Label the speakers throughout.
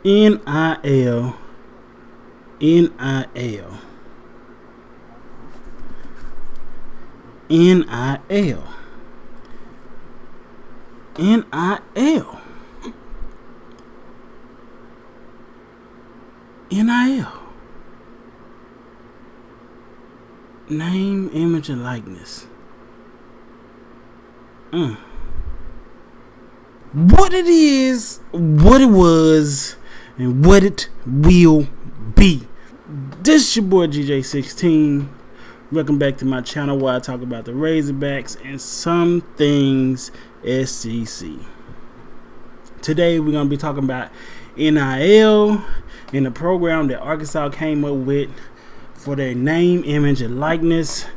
Speaker 1: NIL. NIL. NIL. NIL. NIL. Name, image, and likeness. What it is, what it was, and what it will be. This is your boy GJ16. Welcome back to my channel where I talk about the Razorbacks and some things SEC. Today we're going to be talking about NIL and the program that Arkansas came up with for their name, image, and likeness.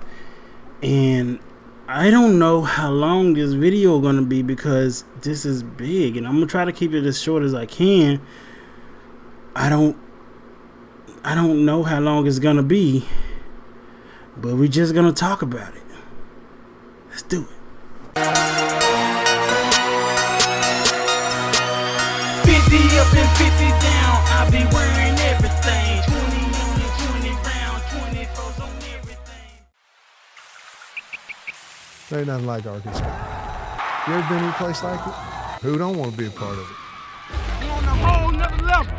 Speaker 1: And I don't know how long this video is going to be because this is big, and I'm going to try to keep it as short as I can. I don't know how long it's going to be, but we're just going to talk about it. Let's do it. 50 up and 50 down, I'll be wearing everything. 20 on and 20 round, 24s on everything.
Speaker 2: There ain't nothing like Arkansas. You ever been to a place like it? Who don't want to be a part of it?
Speaker 3: We're on a whole nother level.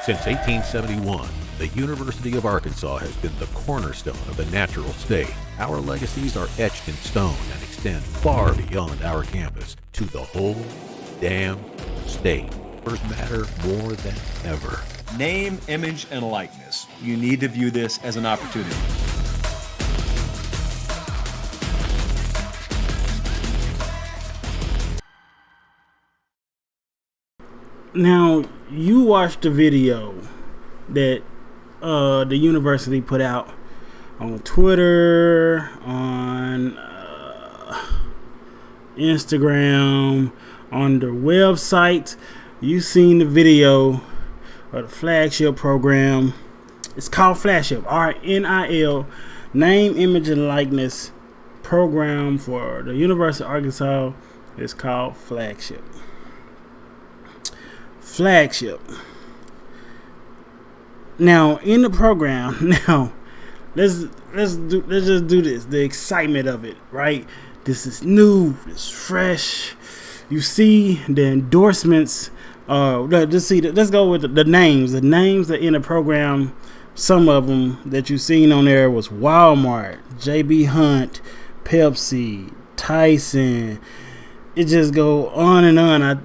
Speaker 4: Since 1871, the University of Arkansas has been the cornerstone of the natural state. Our legacies are etched in stone and extend far beyond our campus to the whole damn state. Words matter more than ever.
Speaker 5: Name, image, and likeness. You need to view this as an opportunity.
Speaker 1: Now, you watched the video that the university put out on Twitter, on Instagram, on their website. You seen the video of the Flagship program. It's called Flagship, NIL, Name, Image, and Likeness program for the University of Arkansas. It's called Flagship. Flagship. Now in the program, let's just do this. The excitement of it, right? This is new. It's fresh. You see the endorsements. Let's go with the names. The names that in the program. Some of them that you seen on there was Walmart, JB Hunt, Pepsi, Tyson. It just go on and on.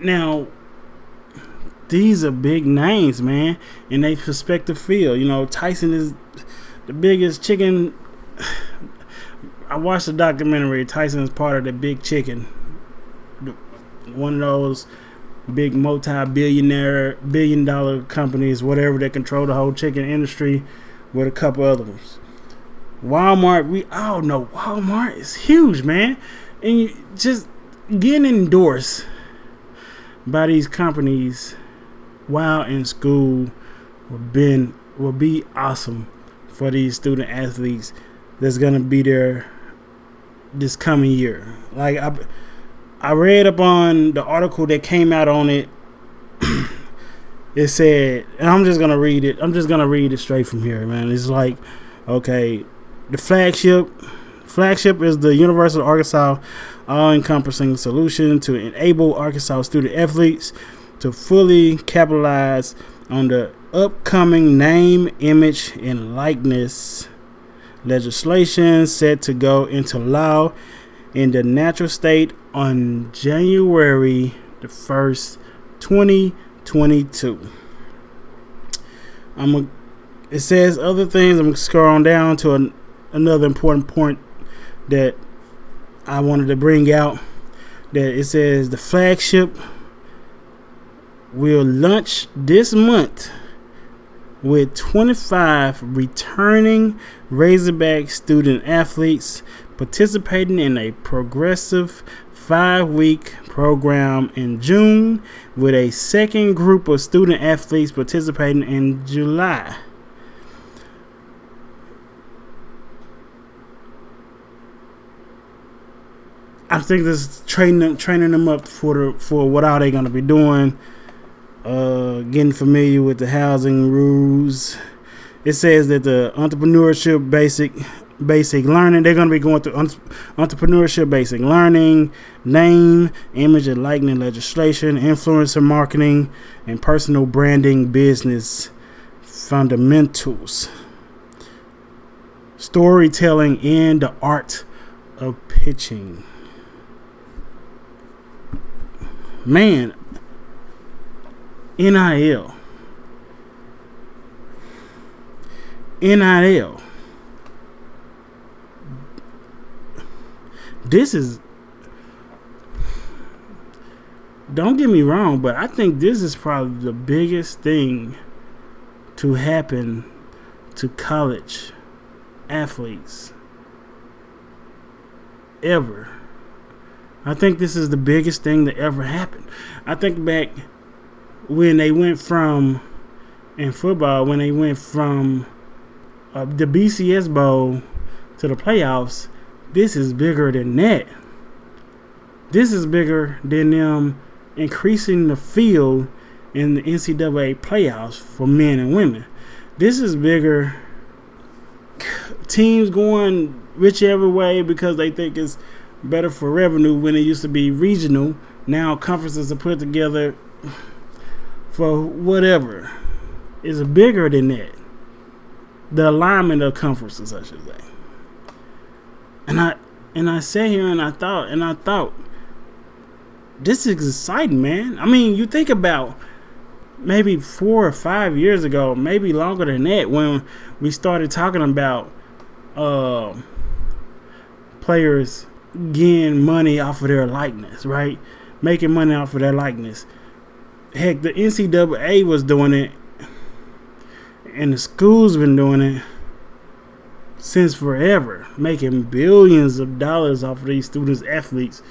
Speaker 1: Now, these are big names, man, in their respective field. You know, Tyson is the biggest chicken. I watched the documentary. Tyson is part of the big chicken. One of those big billion-dollar companies, whatever, that control the whole chicken industry with a couple other ones. Walmart, we all know Walmart is huge, man. And you just getting endorsed by these companies while in school will be awesome for these student athletes that's gonna be there this coming year. Like I read up on the article that came out on it. It said, and I'm just gonna read it straight from here, man. It's like, okay, the Flagship is the University of Arkansas all-encompassing solution to enable Arkansas student athletes to fully capitalize on the upcoming name, image, and likeness legislation set to go into law in the natural state on January the 1st, 2022. It says other things. I'm scrolling down to another important point that I wanted to bring out. That it says the Flagship will launch this month with 25 returning Razorback student athletes participating in a progressive 5-week program in June, with a second group of student athletes participating in July. I think this is training them up for what are they going to be doing. Getting familiar with the housing rules. It says that the entrepreneurship basic learning, they're going to be going through entrepreneurship basic learning, name, image, and likeness legislation, influencer marketing, and personal branding business fundamentals, storytelling, and the art of pitching. Man, NIL. This is, don't get me wrong, but I think this is probably the biggest thing to happen to college athletes ever. I think this is the biggest thing that ever happened. I think back when they went from, in football, when they went from the BCS Bowl to the playoffs, this is bigger than that. This is bigger than them increasing the field in the NCAA playoffs for men and women. This is bigger. Teams going whichever way because they think it's better for revenue when it used to be regional. Now conferences are put together for whatever. It's bigger than that. The alignment of conferences, I should say. And I sat here and I thought, this is exciting, man. I mean, you think about maybe 4 or 5 years ago, maybe longer than that, when we started talking about players getting money off of their likeness, right? Making money off of their likeness. Heck, the NCAA was doing it, and the school's been doing it since forever, making billions of dollars off of these students, athletes,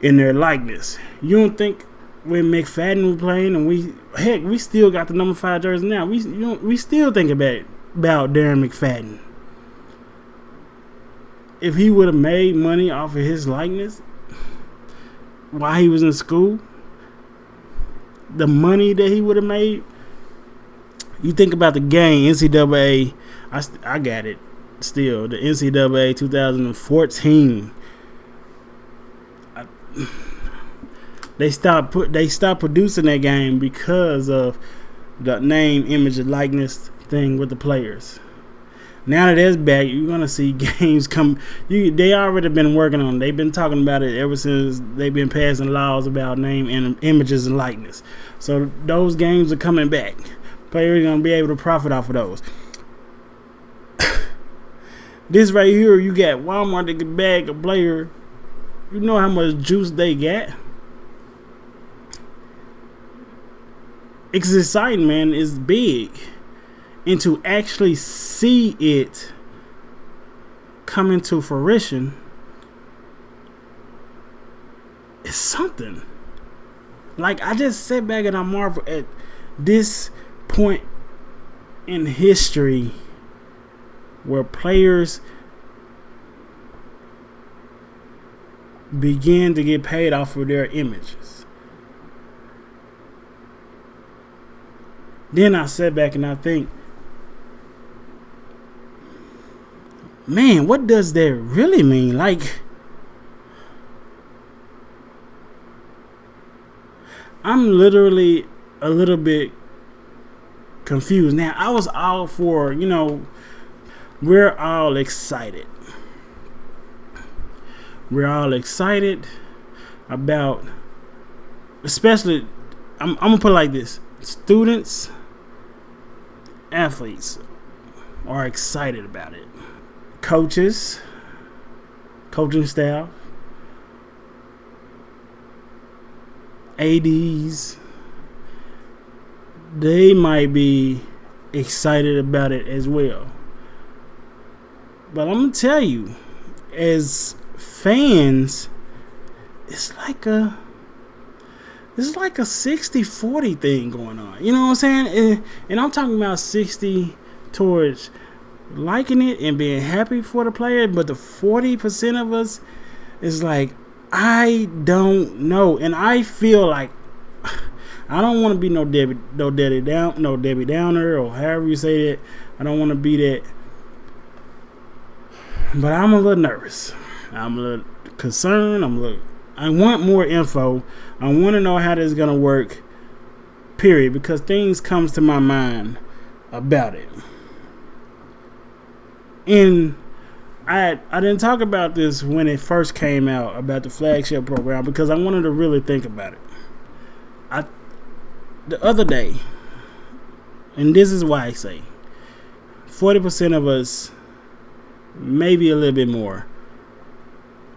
Speaker 1: in their likeness. You don't think when McFadden was playing, and we still got the number 5 jersey now. We still think about Darren McFadden. If he would have made money off of his likeness while he was in school, the money that he would have made. You think about the game, NCAA. I got it still. The NCAA 2014. They stopped producing that game because of the name, image, and likeness thing with the players. Now that that's back, you're gonna see games come. They already been working on it. They've been talking about it ever since they've been passing laws about name and images and likeness. So those games are coming back. Players are gonna be able to profit off of those. This right here, you got Walmart that can bag a player. You know how much juice they got. It's exciting, man. It's big. And to actually see it come into fruition is something. Like, I just sit back and I marvel at this point in history where players begin to get paid off of their images. Then I sit back and I think, man, what does that really mean? Like, I'm literally a little bit confused. Now, I was all for, we're all excited. We're all excited about, especially, I'm going to put it like this. Students, athletes are excited about it. Coaches, coaching staff, ADs, they might be excited about it as well. But I'm going to tell you, as fans, it's like a 60-40 thing going on. You know what I'm saying? And I'm talking about 60 towards liking it and being happy for the player, but the 40% of us, It's like, I don't know. And I feel like I don't want to be no Debbie Downer, or however you say it. I don't want to be that. But I'm a little nervous. I'm a little concerned. I want more info. I want to know how this is going to work. Period. Because things comes to my mind about it. And I didn't talk about this when it first came out about the Flagship program, because I wanted to really think about it. The other day, and this is why I say 40% of us, maybe a little bit more,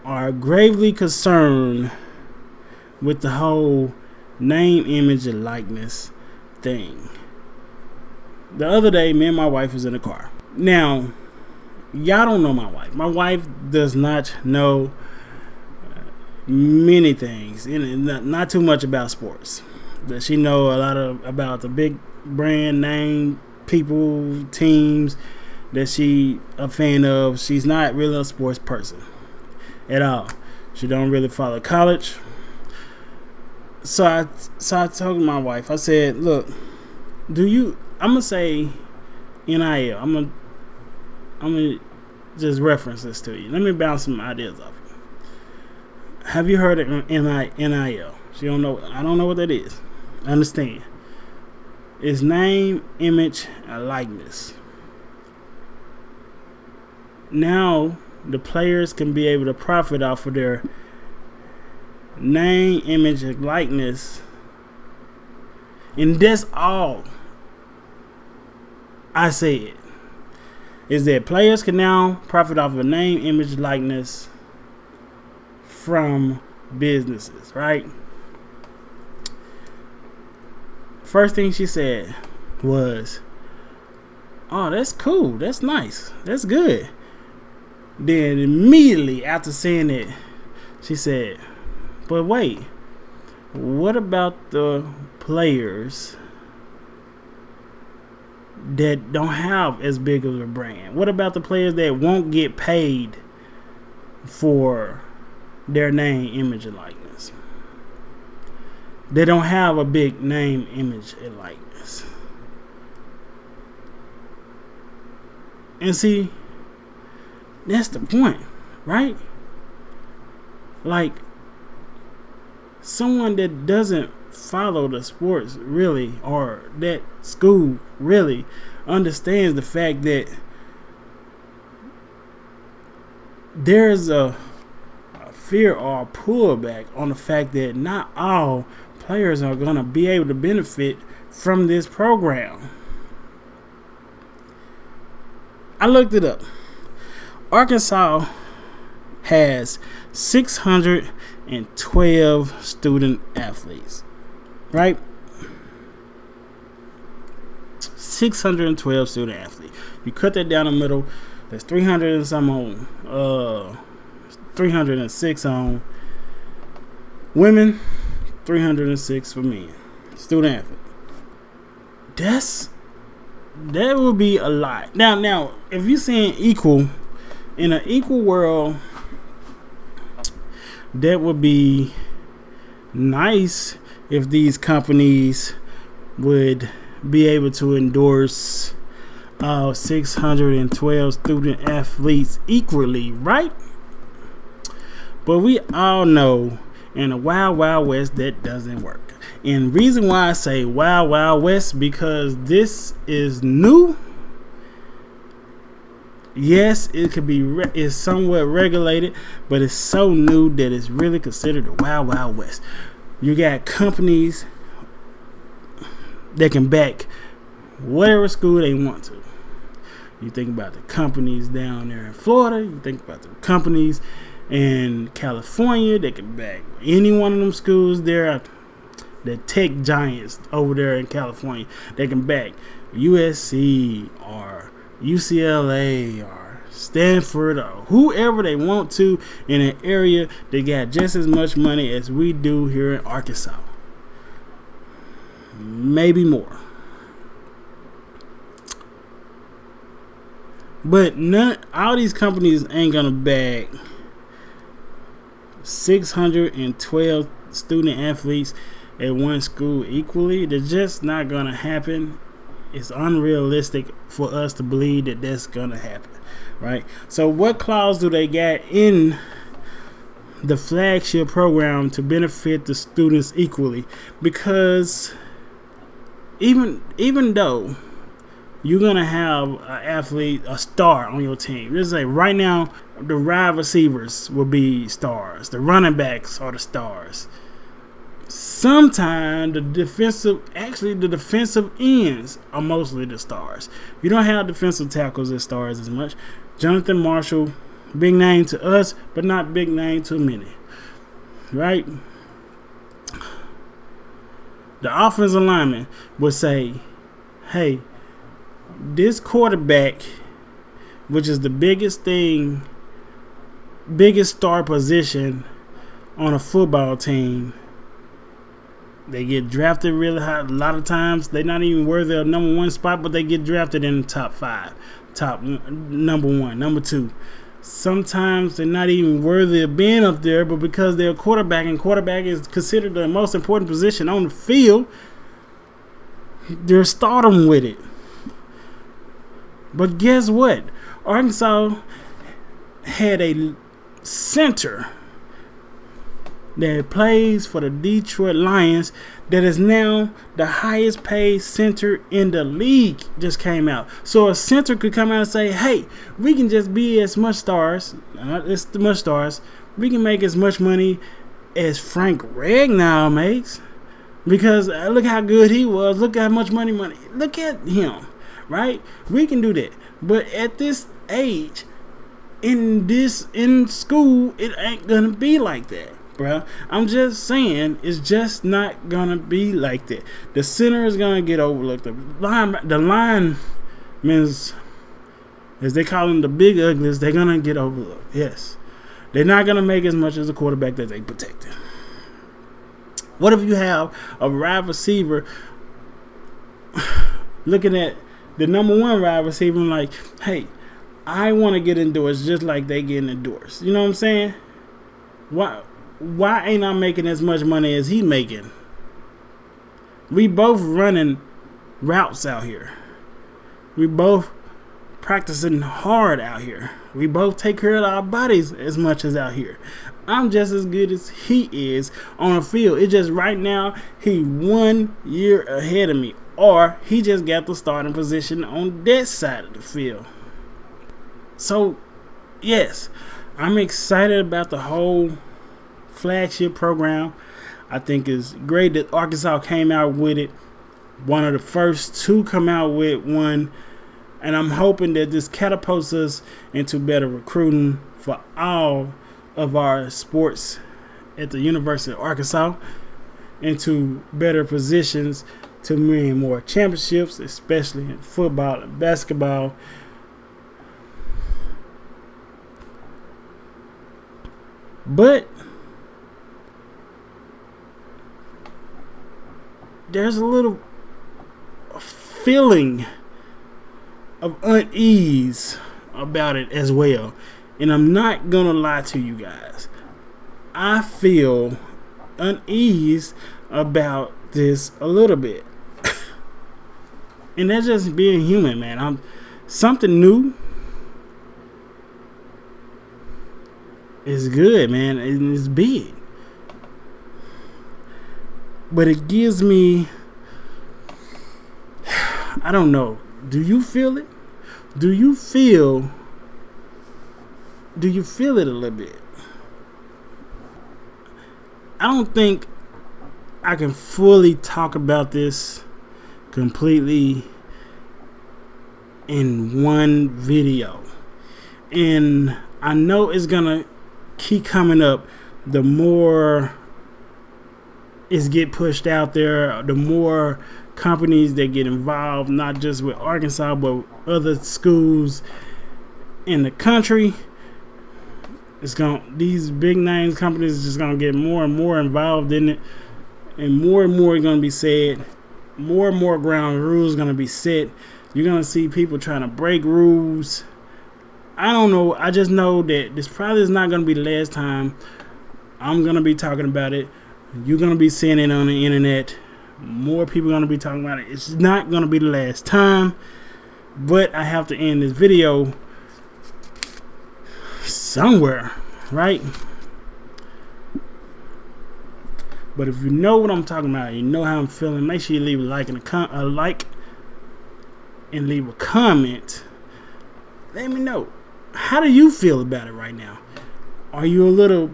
Speaker 1: are gravely concerned with the whole name, image, and likeness thing. The other day, me and my wife was in the car. Now, y'all don't know my wife. My wife does not know many things, and not too much about sports. That she know a lot about the big brand name people, teams that she a fan of. She's not really a sports person at all. She don't really follow college. So I told my wife, I said, look, I'm gonna say NIL. I'm gonna just reference this to you. Let me bounce some ideas off you. Have you heard of NIL? She don't know. I don't know what that is. I understand. It's name, image, and likeness. Now the players can be able to profit off of their name, image, and likeness, and that's all I said. Is that players can now profit off of name, image, likeness from businesses, right? First thing she said was, oh, that's cool. That's nice. That's good. Then immediately after saying it, she said, but wait, what about the players that don't have as big of a brand? What about the players that won't get paid for their name, image, and likeness? They don't have a big name, image, and likeness. And see, that's the point, right? Like, someone that doesn't follow the sports really, or that school really, understands the fact that there's a fear or a pullback on the fact that not all players are going to be able to benefit from this program. I looked it up. Arkansas has 612 student athletes, right? 612 student athletes. You cut that down the middle, that's 300 and some on 306 on women, 306 for men. Student athlete. That would be a lot. Now, if you're saying equal, in an equal world, that would be nice if these companies would be able to endorse 612 student athletes equally, right? But we all know in the Wild Wild West that doesn't work. And reason why I say Wild Wild West, because this is new. Yes, it could be it's somewhat regulated, but it's so new that it's really considered the Wild Wild West. You got companies that can back whatever school they want to. You think about the companies down there in Florida. You think about the companies in California. They can back any one of them schools there. The tech giants over there in California. They can back USC or UCLA or Stanford or whoever they want to in an area. They got just as much money as we do here in Arkansas. Maybe more. But all these companies ain't gonna bag 612 student athletes at one school equally. That's just not gonna happen. It's unrealistic for us to believe that that's gonna happen, right? So what clause do they got in the Flagship program to benefit the students equally? Because even though you're gonna have an athlete, a star on your team, let's say right now the wide receivers will be stars, the running backs are the stars. Sometimes the defensive ends are mostly the stars. You don't have defensive tackles as stars as much. Jonathan Marshall, big name to us, but not big name to many, right? The offensive lineman would say, hey, this quarterback, which is the biggest star position on a football team, they get drafted really high. A lot of times they're not even worthy of number one spot, but they get drafted in the top 5, number 1, number 2. Sometimes they're not even worthy of being up there, but because they're a quarterback, and quarterback is considered the most important position on the field, they're stardom with it. But guess what? Arkansas had a center that plays for the Detroit Lions that is now the highest paid center in the league, just came out. So a center could come out and say, hey, we can just be as much stars, we can make as much money as Frank Ragnow makes, because look how good he was, look how much money, look at him, right? We can do that. But at this age, in school, it ain't gonna be like that, bro. I'm just saying, it's just not gonna be like that. The center is gonna get overlooked. The linemen, as they call them, the big uglies, they're gonna get overlooked. Yes, they're not gonna make as much as the quarterback that they protected. What if you have a wide receiver looking at the number 1 wide receiver and like, hey, I want to get endorsed just like they getting endorsed. You know what I'm saying? Why ain't I making as much money as he making? We both running routes out here. We both practicing hard out here. We both take care of our bodies as much as out here. I'm just as good as he is on the field. It's just right now he 1 year ahead of me, or he just got the starting position on that side of the field. So, yes, I'm excited about the whole Flagship program. I think it's great that Arkansas came out with it. One of the first to come out with one. And I'm hoping that this catapults us into better recruiting for all of our sports at the University of Arkansas, into better positions to win more championships, especially in football and basketball. But there's a little feeling of unease about it as well. And I'm not gonna lie to you guys. I feel unease about this a little bit. And that's just being human, man. Something new is good, man, and it's big. But it gives me, I don't know. Do you feel it? Do you feel it a little bit? I don't think I can fully talk about this completely in one video. And I know it's gonna keep coming up. The more it's get pushed out there, the more companies that get involved, not just with Arkansas, but other schools in the country. These big names companies are just gonna get more and more involved in it, and more is gonna be said. More and more ground rules gonna be set. You're gonna see people trying to break rules. I don't know. I just know that this probably is not gonna be the last time I'm going to be talking about it. You're going to be seeing it on the internet. More people are going to be talking about it. It's not going to be the last time. But I have to end this video somewhere, right? But if you know what I'm talking about, you know how I'm feeling, make sure you leave a like and leave a comment. Let me know. How do you feel about it right now? Are you a little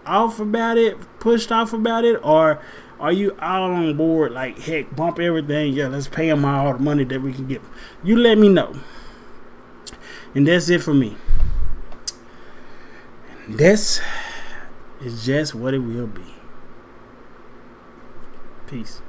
Speaker 1: off about it, pushed off about it, or are you all on board like, heck, bump everything, yeah, let's pay them all the money that we can get? You let me know. And that's it for me. This is just what it will be. Peace.